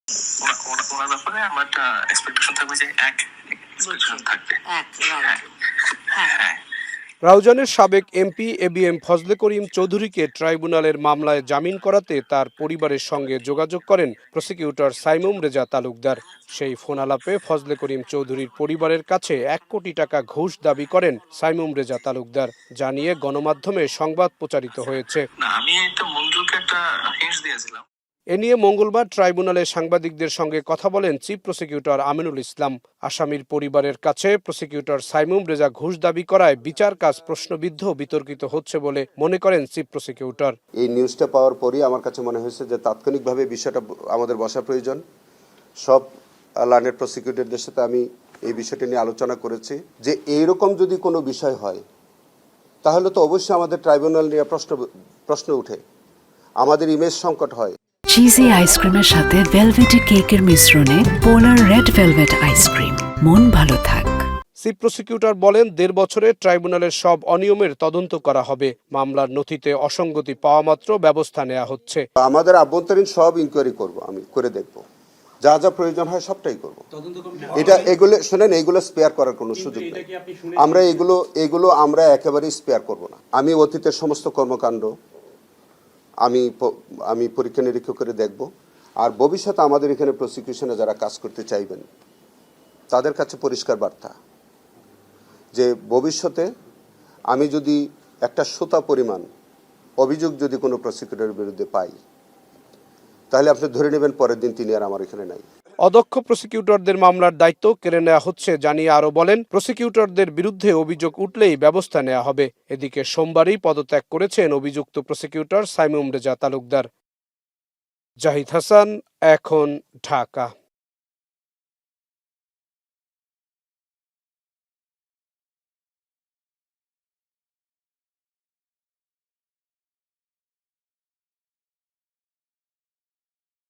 ওনার ব্যাপারে আমার একটা এক্সপেকটেশন থাকবে যে এক এক্সপেকটেশন থাকবে। হ্যাঁ। রাউজানের সাবেক এমপি এবিএম ফজলে করিম চৌধুরীকে ট্রাইব্যুনালের মামলায় জামিন করাতে তার পরিবারের সঙ্গে যোগাযোগ করেন প্রসিকিউটর সাইমুম রেজা তালুকদার। সেই ফোন আলাপে ফজলে করিম চৌধুরীর পরিবারের কাছে 1 কোটি টাকা ঘুষ দাবি করেন সাইমুম রেজা তালুকদার, জানিয়ে গণমাধ্যমে সংবাদ প্রচারিত হয়েছে। আমি একটা মঞ্জুরকে একটা হিন্টস দিয়েছিলাম। এ নিয়ে মঙ্গলবার ট্রাইব্যুনালে সাংবাদিকদের সঙ্গে কথা বলেন চিফ প্রসিকিউটর আমিনুল ইসলাম। আসামির পরিবারের কাছে প্রসিকিউটর সাইমুম রেজা ঘুষ দাবি করায় বিচার কাজ প্রশ্নবিদ্ধ বিতর্কিত হচ্ছে বলে মনে করেন চিফ প্রসিকিউটর। এই নিউজটা পাওয়ার পরই আমার কাছে মনে হয়েছে যে তাৎক্ষণিকভাবে বিষয়টা আমাদের বসা প্রয়োজন। সব লার্নেড প্রসিকিউটরদের সাথে আমি এই বিষয়টা নিয়ে আলোচনা করেছি যে এইরকম যদি কোনো বিষয় হয় তাহলে তো অবশ্যই আমাদের ট্রাইব্যুনাল নিয়ে প্রশ্ন উঠে, আমাদের ইমেজ সংকট হয়। চিজি আইসক্রিমের সাথে ভেলভেটি কেকের মিশ্রণে পোলার রেড ভেলভেট আইসক্রিম, মন ভালো থাক। চিফ প্রসিকিউটর বলেন 1.5 বছরে ট্রাইব্যুনালের সব অনিয়মের তদন্ত করা হবে। মামলার নথিতে অসঙ্গতি পাওয়া মাত্র ব্যবস্থা নেওয়া হচ্ছে। আমাদের আভ্যন্তরীণ সব ইনকোয়ারি করব, আমি করে দেখব, যা যা প্রয়োজন হয় সবটাই করব। এগুলো শোনেন, এগুলো স্পেয়ার করার কোনো সুযোগ নেই। আমরা এগুলো আমরা একেবারেই স্পেয়ার করব না। আমি অতীতের সমস্ত কর্মকাণ্ড আমি পরীক্ষা নিরীক্ষা করে দেখব। আর ভবিষ্যতে আমাদের এখানে প্রসিকিউশনে যারা কাজ করতে চাইবেন তাদের কাছে পরিষ্কার বার্তা যে ভবিষ্যতে আমি যদি একটা শোতা পরিমাণ অভিযোগ যদি কোনো প্রসিকিউটরের বিরুদ্ধে পাই তাহলে আপনি ধরে নেবেন পরের দিন তিনি আর আমার এখানে নাই। অদক্ষ প্রসিকিউটরদের মামলার দায়িত্ব কেড়ে নেওয়া হচ্ছে জানিয়ে আরো বলেন, প্রসিকিউটরদের বিরুদ্ধে অভিযোগ উঠলেই ব্যবস্থা নেওয়া হবে। এদিকে সোমবারই পদত্যাগ করেছেন অভিযুক্ত প্রসিকিউটর সাইমুম রেজা তালুকদার। জাহিদ হাসান, এখন, ঢাকা।